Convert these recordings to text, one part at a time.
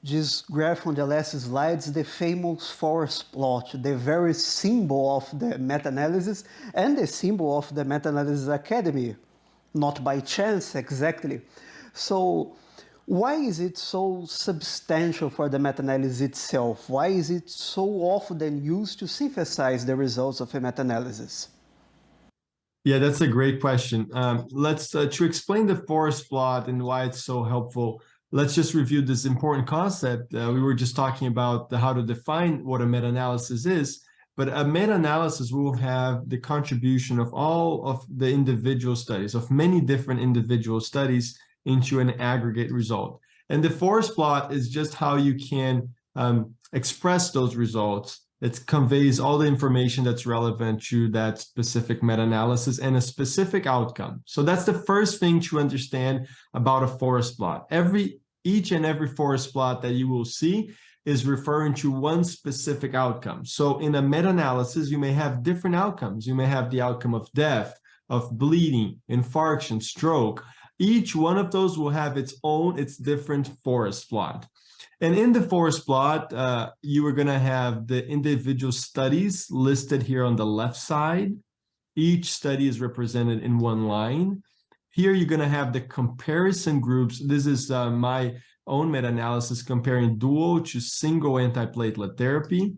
This graph on the last slide is the famous forest plot, the very symbol of the meta-analysis and the symbol of the Meta-Analysis Academy. Not by chance, exactly. So, why is it so substantial for the meta-analysis itself? Why is it so often used to synthesize the results of a meta-analysis? Yeah, that's a great question. Let's to explain the forest plot and why it's so helpful. Let's just review this important concept. We were just talking about how to define what a meta-analysis is, but a meta-analysis will have the contribution of all of the individual studies, of many different individual studies into an aggregate result. And the forest plot is just how you can express those results. It conveys all the information that's relevant to that specific meta-analysis and a specific outcome. So that's the first thing to understand about a forest plot. Each and every forest plot that you will see is referring to one specific outcome. So in a meta-analysis, you may have different outcomes. You may have the outcome of death, of bleeding, infarction, stroke. Each one of those will have its different forest plot. And in the forest plot, you are going to have the individual studies listed here on the left side. Each study is represented in one line. Here you're going to have the comparison groups. This is my own meta-analysis comparing dual to single antiplatelet therapy.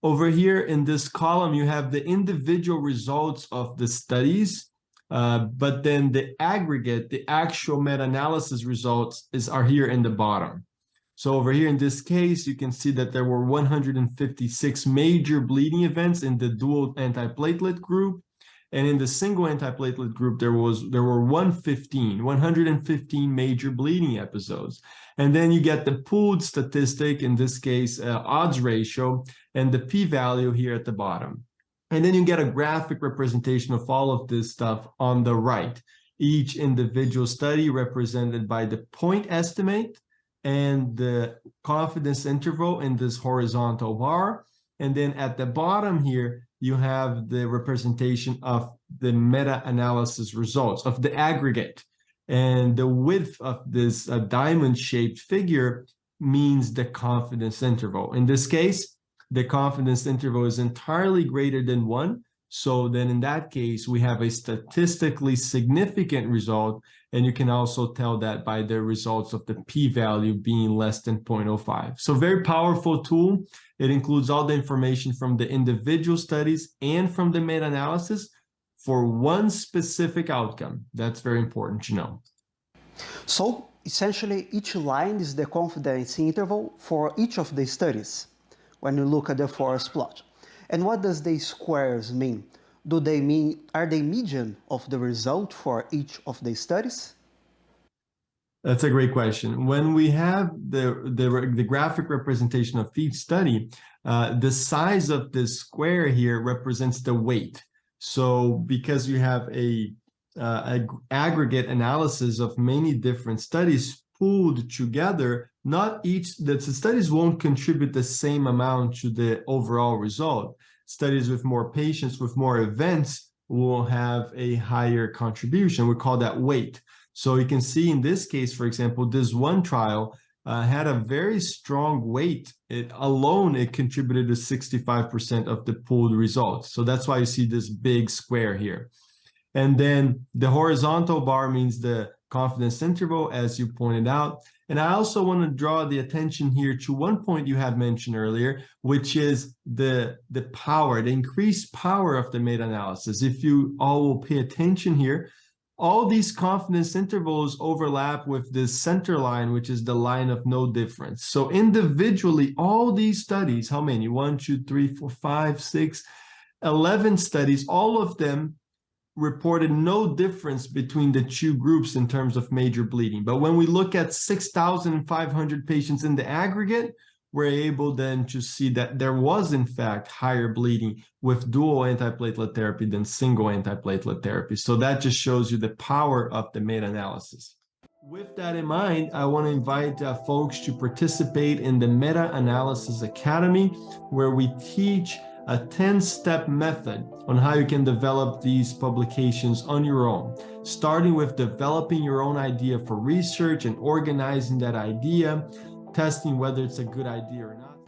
Over here in this column, you have the individual results of the studies, but then the aggregate, the actual meta-analysis results are here in the bottom. So over here in this case, you can see that there were 156 major bleeding events in the dual antiplatelet group. And in the single antiplatelet group, there were 115 major bleeding episodes. And then you get the pooled statistic, in this case, odds ratio, and the p-value here at the bottom. And then you get a graphic representation of all of this stuff on the right. Each individual study represented by the point estimate and the confidence interval in this horizontal bar. And then at the bottom here, you have the representation of the meta-analysis results of the aggregate. And the width of this diamond-shaped figure means the confidence interval. In this case, the confidence interval is entirely greater than 1. So then in that case, we have a statistically significant result. And you can also tell that by the results of the p-value being less than 0.05. So very powerful tool. It includes all the information from the individual studies and from the meta-analysis for one specific outcome. That's very important to know. So essentially, each line is the confidence interval for each of the studies when you look at the forest plot. And what does the squares mean? Are they median of the result for each of the studies? That's a great question. When we have the graphic representation of each study, the size of this square here represents the weight. So because you have a aggregate analysis of many different studies pooled together, the studies won't contribute the same amount to the overall result. Studies with more patients, with more events, will have a higher contribution. We call that weight. So you can see in this case, for example, this one trial had a very strong weight. It contributed to 65% of the pooled results. So that's why you see this big square here. And then the horizontal bar means the confidence interval, as you pointed out. And I also want to draw the attention here to one point you had mentioned earlier, which is the power, the increased power of the meta-analysis. If you all will pay attention here, all these confidence intervals overlap with this center line, which is the line of no difference. So individually, all these studies, how many? 1, 2, 3, 4, 5, 6, 11 studies, all of them reported no difference between the two groups in terms of major bleeding. But when we look at 6,500 patients in the aggregate, we're able then to see that there was, in fact, higher bleeding with dual antiplatelet therapy than single antiplatelet therapy. So that just shows you the power of the meta-analysis. With that in mind, I want to invite folks to participate in the Meta-Analysis Academy, where we teach a 10-step method on how you can develop these publications on your own, starting with developing your own idea for research and organizing that idea, testing whether it's a good idea or not.